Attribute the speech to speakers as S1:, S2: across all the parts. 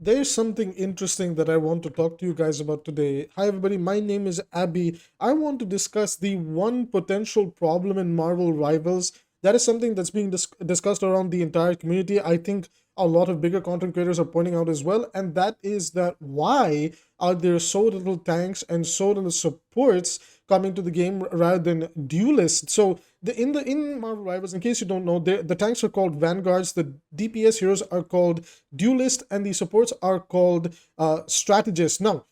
S1: There's something interesting that I want to talk to you guys about today. Hi, everybody. My name is Abby. I want to discuss the one potential problem in Marvel Rivals. That is something that's being discussed around the entire community. I think a lot of bigger content creators are pointing out as well. And that is that why are there so little tanks and so little supports coming to the game rather than duelists? So in Marvel Rivals, in case you don't know, the tanks are called vanguards, the DPS heroes are called duelist, and the supports are called strategists. Now,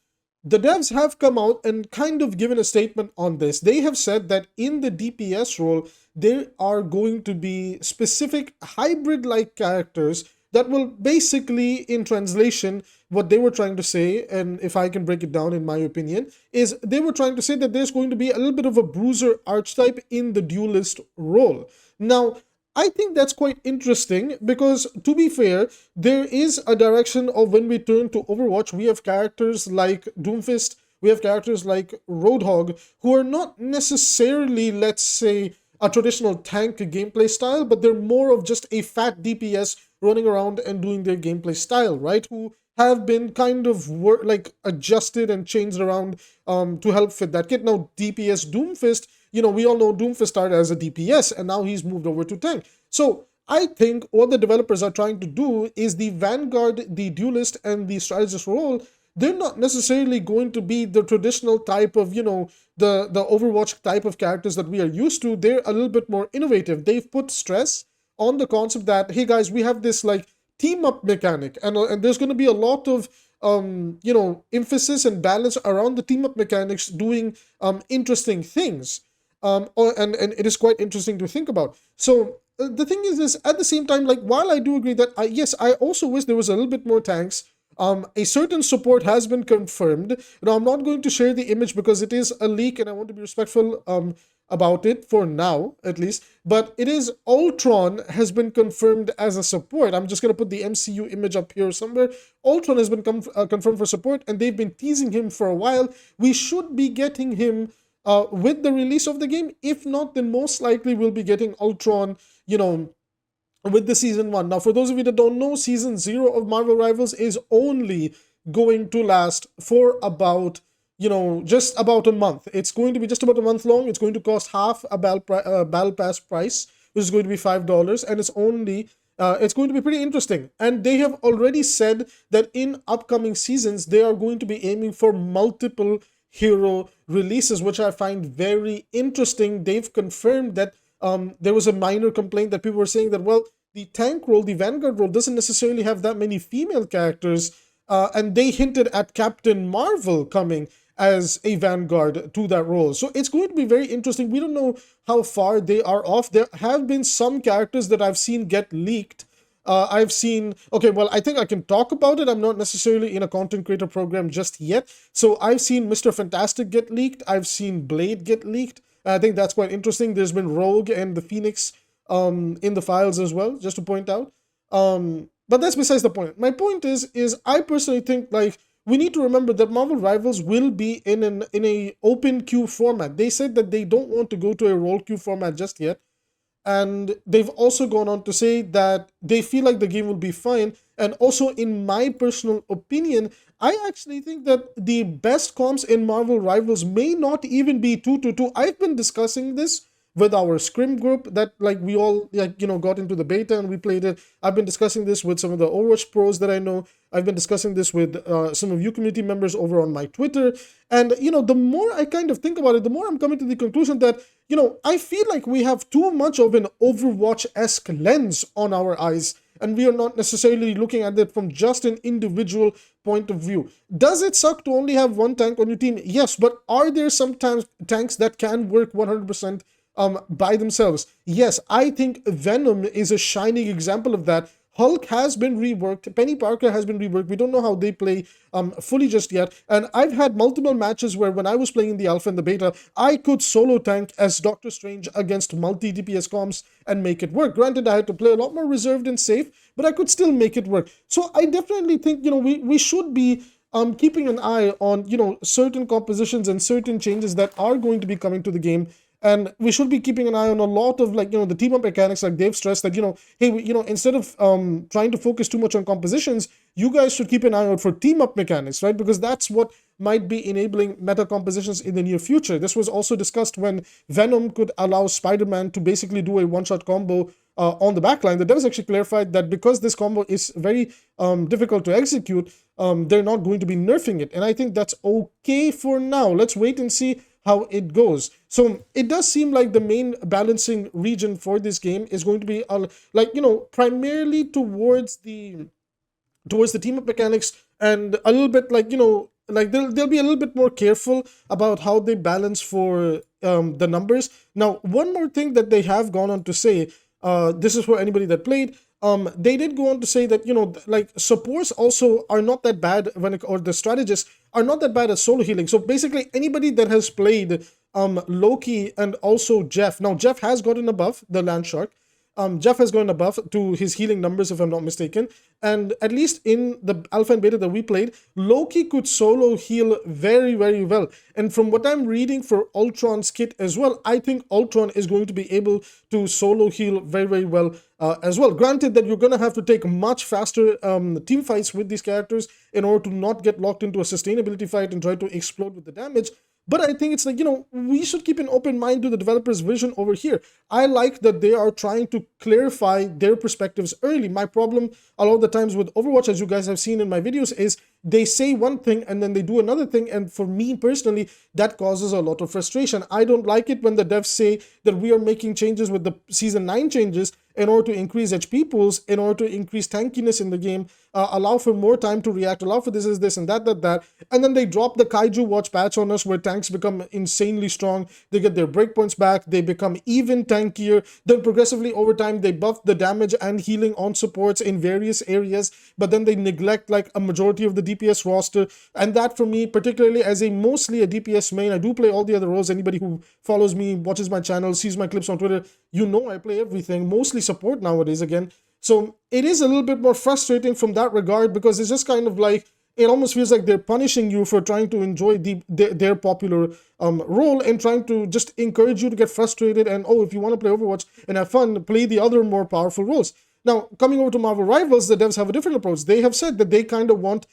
S1: the devs have come out and kind of given a statement on this. They have said that in the DPS role, there are going to be specific hybrid like characters that will basically, in translation, what they were trying to say, and if I can break it down in my opinion, is they were trying to say that there's going to be a little bit of a bruiser archetype in the duelist role. Now, I think that's quite interesting because, to be fair, there is a direction of when we turn to Overwatch, we have characters like Doomfist, we have characters like Roadhog, who are not necessarily, let's say, a traditional tank gameplay style, but they're more of just a fat DPS running around and doing their gameplay style, right? Who have been kind of like adjusted and changed around to help fit that kit. Now, DPS Doomfist, we all know Doomfist started as a DPS and now he's moved over to tank. So I think what the developers are trying to do is the Vanguard, the Duelist, and the Strategist role, they're not necessarily going to be the traditional type of, the Overwatch type of characters that we are used to. They're a little bit more innovative. They've put stress on the concept that, hey guys, we have this like team up mechanic, and there's going to be a lot of emphasis and balance around the team up mechanics doing interesting things. And it is quite interesting to think about. So the thing is at the same time, like, while I do agree that yes, I also wish there was a little bit more tanks. A certain support has been confirmed. Now, I'm not going to share the image because it is a leak and I want to be respectful about it for now, at least. But it is Ultron has been confirmed as a support. I'm just going to put the MCU image up here somewhere. Ultron has been confirmed for support, and they've been teasing him for a while. We should be getting him with the release of the game. If not, then most likely we'll be getting Ultron, with the season 1. Now, for those of you that don't know, season 0 of Marvel Rivals is only going to last for about, just about a month. It's going to be just about a month long. It's going to cost half a battle pass price, which is going to be $5, and it's going to be pretty interesting. And they have already said that in upcoming seasons, they are going to be aiming for multiple hero releases, which I find very interesting. They've confirmed that there was a minor complaint that people were saying that, well, the tank role, the Vanguard role, doesn't necessarily have that many female characters, and they hinted at Captain Marvel coming as a Vanguard to that role. So it's going to be very interesting. We don't know how far they are off. There have been some characters that I've seen get leaked. Okay, well, I think I can talk about it. I'm not necessarily in a content creator program just yet. So I've seen Mr. Fantastic get leaked. I've seen Blade get leaked. I think that's quite interesting. There's been Rogue and the Phoenix in the files as well, just to point out. But that's besides the point. My point is I personally think, like, we need to remember that Marvel Rivals will be in a open queue format. They said that they don't want to go to a role queue format just yet. And they've also gone on to say that they feel like the game will be fine. And also, in my personal opinion, I actually think that the best comps in Marvel Rivals may not even be 2-2. I've been discussing this with our scrim group that, like, we all, like, got into the beta and we played it. I've been discussing this with some of the Overwatch pros that I know. I've been discussing this with some of you community members over on my Twitter. And, the more I kind of think about it, the more I'm coming to the conclusion that, I feel like we have too much of an Overwatch-esque lens on our eyes, and we are not necessarily looking at it from just an individual point of view. Does it suck to only have one tank on your team? Yes, but are there sometimes tanks that can work 100% by themselves? Yes, I think Venom is a shining example of that. Hulk has been reworked. Penny Parker has been reworked. We don't know how they play fully just yet. And I've had multiple matches where when I was playing in the alpha and the beta, I could solo tank as Doctor Strange against multi-DPS comps and make it work. Granted, I had to play a lot more reserved and safe, but I could still make it work. So I definitely think, we should be keeping an eye on, certain compositions and certain changes that are going to be coming to the game. And we should be keeping an eye on a lot of, like, the team up mechanics. Like they've stressed that, hey, instead of trying to focus too much on compositions, you guys should keep an eye out for team up mechanics, right? Because that's what might be enabling meta compositions in the near future. This was also discussed when Venom could allow Spider-Man to basically do a one-shot combo on the backline. The devs actually clarified that because this combo is very difficult to execute, they're not going to be nerfing it. And I think that's okay for now. Let's wait and see how it goes. So it does seem like the main balancing region for this game is going to be primarily towards the team up mechanics, and a little bit like they'll be a little bit more careful about how they balance for the numbers. Now, one more thing that they have gone on to say, this is for anybody that played, they did go on to say that, like supports also are not that bad or the strategists are not that bad at solo healing. So basically anybody that has played Loki and also Jeff. Now Jeff has gotten above the Land Shark. Jeff has gone above to his healing numbers, if I'm not mistaken. And at least in the alpha and beta that we played, Loki could solo heal very, very well. And from what I'm reading for Ultron's kit as well, I think Ultron is going to be able to solo heal very, very well as well. Granted that you're going to have to take much faster team fights with these characters in order to not get locked into a sustainability fight and try to explode with the damage. But I think it's like, we should keep an open mind to the developer's vision over here. I like that they are trying to clarify their perspectives early. My problem a lot of the times with Overwatch, as you guys have seen in my videos, is they say one thing and then they do another thing. And for me personally, that causes a lot of frustration. I don't like it when the devs say that we are making changes with the Season 9 changes in order to increase HP pools, in order to increase tankiness in the game, allow for more time to react, allow for this and that. And then they drop the Kaiju Watch patch on us where tanks become insanely strong. They get their breakpoints back. They become even tankier. Then progressively over time, they buff the damage and healing on supports in various areas. But then they neglect like a majority of the DPS roster. And that for me, particularly as mostly a DPS main, I do play all the other roles. Anybody who follows me, watches my channel, sees my clips on Twitter, I play everything, mostly support nowadays again. So it is a little bit more frustrating from that regard, because it's just kind of like, it almost feels like they're punishing you for trying to enjoy their popular role and trying to just encourage you to get frustrated and, if you want to play Overwatch and have fun, play the other more powerful roles. Now, coming over to Marvel Rivals, the devs have a different approach. They have said that they kind of want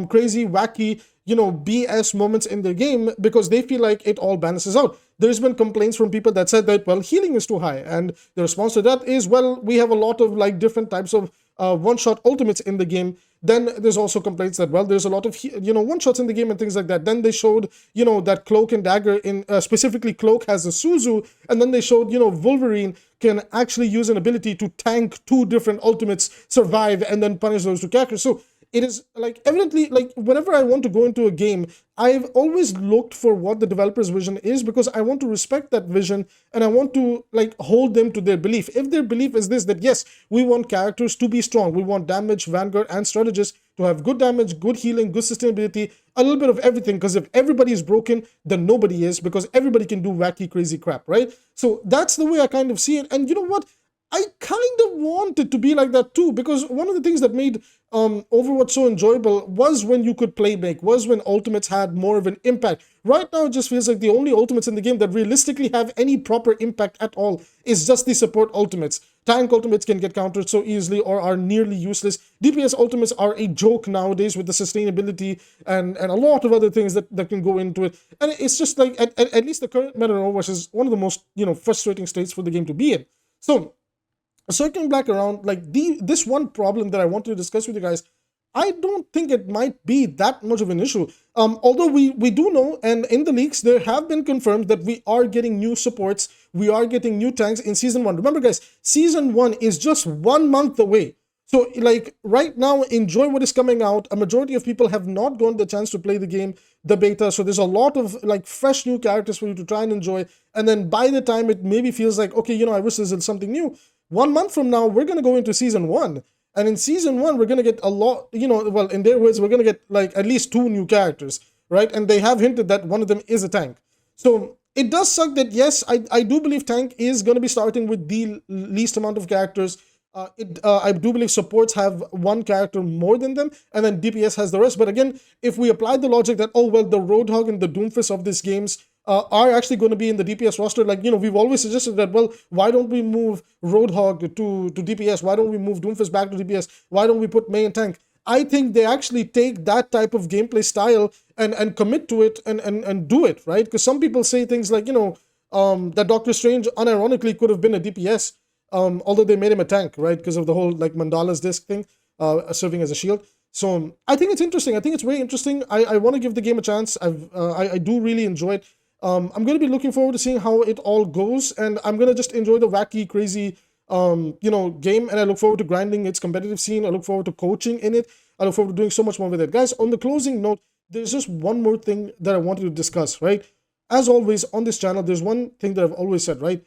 S1: crazy, wacky, BS moments in their game because they feel like it all balances out. There's been complaints from people that said that, well, healing is too high. And the response to that is, well, we have a lot of like different types of one-shot ultimates in the game. Then there's also complaints that, well, there's a lot of, one-shots in the game and things like that. Then they showed, that Cloak and Dagger, in specifically Cloak has a Suzu. And then they showed, Wolverine can actually use an ability to tank 2 different ultimates, survive, and then punish those 2 characters. So it is like, evidently, like whenever I want to go into a game, I've always looked for what the developer's vision is, because I want to respect that vision and I want to like hold them to their belief. If their belief is this, that yes, we want characters to be strong, we want damage, vanguard, and strategist to have good damage, good healing, good sustainability, a little bit of everything, because if everybody is broken, then nobody is, because everybody can do wacky, crazy crap, right? So that's the way I kind of see it. And you know what? I kind of want it to be like that too, because one of the things that made Overwatch so enjoyable was when you could playmake, was when ultimates had more of an impact. Right now, it just feels like the only ultimates in the game that realistically have any proper impact at all is just the support ultimates. Tank ultimates can get countered so easily or are nearly useless. DPS ultimates are a joke nowadays with the sustainability and a lot of other things that can go into it. And it's just like, at least the current meta in Overwatch is one of the most, frustrating states for the game to be in. So, circling back around, like this one problem that I want to discuss with you guys, I don't think it might be that much of an issue. Although we do know, and in the leaks, there have been confirmed that we are getting new supports, we are getting new tanks in Season 1. Remember guys, Season 1 is just 1 month away. So like right now, enjoy what is coming out. A majority of people have not gotten the chance to play the game, the beta. So there's a lot of like fresh new characters for you to try and enjoy. And then by the time it maybe feels like, okay, I wish this is something new. 1 month from now, we're going to go into Season 1. And in Season 1, we're going to get a lot, well, in their words, we're going to get like at least 2 new characters, right? And they have hinted that one of them is a tank. So it does suck that, yes, I do believe tank is going to be starting with the least amount of characters. I do believe supports have 1 character more than them, and then DPS has the rest. But again, if we apply the logic that, oh, well, the Roadhog and the Doomfist of these games are actually going to be in the DPS roster. Like, we've always suggested that, well, why don't we move Roadhog to DPS? Why don't we move Doomfist back to DPS? Why don't we put May and Tank? I think they actually take that type of gameplay style and commit to it and do it, right? Because some people say things like, that Doctor Strange unironically could have been a DPS, although they made him a tank, right? Because of the whole like Mandala's disc thing, serving as a shield. So I think it's interesting. I think it's very interesting. I want to give the game a chance. I do really enjoy it. I'm going to be looking forward to seeing how it all goes, and I'm going to just enjoy the wacky, crazy, game, and I look forward to grinding its competitive scene. I look forward to coaching in it. I look forward to doing so much more with it. Guys, on the closing note, there's just one more thing that I wanted to discuss, right? As always, on this channel, there's one thing that I've always said, right?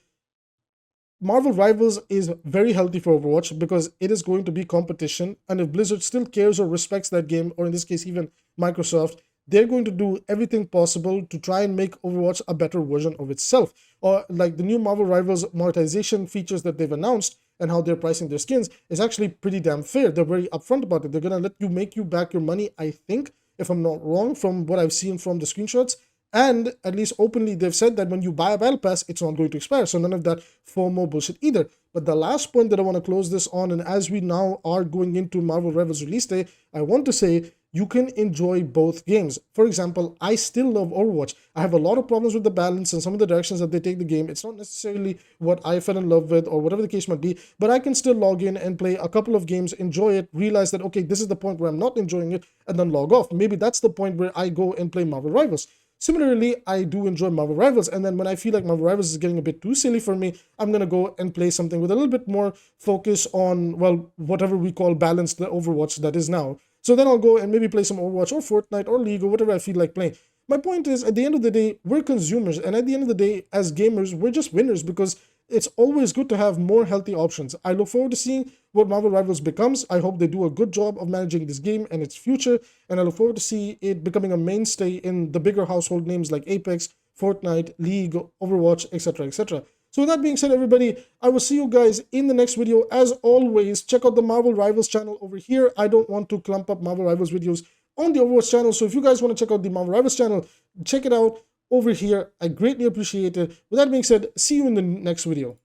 S1: Marvel Rivals is very healthy for Overwatch because it is going to be competition, and if Blizzard still cares or respects that game, or in this case even Microsoft, they're going to do everything possible to try and make Overwatch a better version of itself. Or like the new Marvel Rivals monetization features that they've announced and how they're pricing their skins is actually pretty damn fair. They're very upfront about it. They're going to let you make you back your money, I think, if I'm not wrong, from what I've seen from the screenshots. And at least openly, they've said that when you buy a battle pass, it's not going to expire. So none of that FOMO bullshit either. But the last point that I want to close this on, and as we now are going into Marvel Rivals release day, I want to say you can enjoy both games. For example, I still love Overwatch. I have a lot of problems with the balance and some of the directions that they take the game. It's not necessarily what I fell in love with or whatever the case might be, but I can still log in and play a couple of games, enjoy it, realize that, okay, this is the point where I'm not enjoying it, and then log off. Maybe that's the point where I go and play Marvel Rivals. Similarly, I do enjoy Marvel Rivals, and then when I feel like Marvel Rivals is getting a bit too silly for me, I'm going to go and play something with a little bit more focus on, well, whatever we call balanced the Overwatch that is now. So then I'll go and maybe play some Overwatch or Fortnite or League or whatever I feel like playing. My point is, at the end of the day, we're consumers, and at the end of the day, as gamers, we're just winners because it's always good to have more healthy options. I look forward to seeing what Marvel Rivals becomes. I hope they do a good job of managing this game and its future, and I look forward to see it becoming a mainstay in the bigger household names like Apex, Fortnite, League, Overwatch, etc., etc. So with that being said, everybody, I will see you guys in the next video. As always, check out the Marvel Rivals channel over here. I don't want to clump up Marvel Rivals videos on the Overwatch channel, so if you guys want to check out the Marvel Rivals channel, check it out over here. I greatly appreciate it. With that being said, see you in the next video.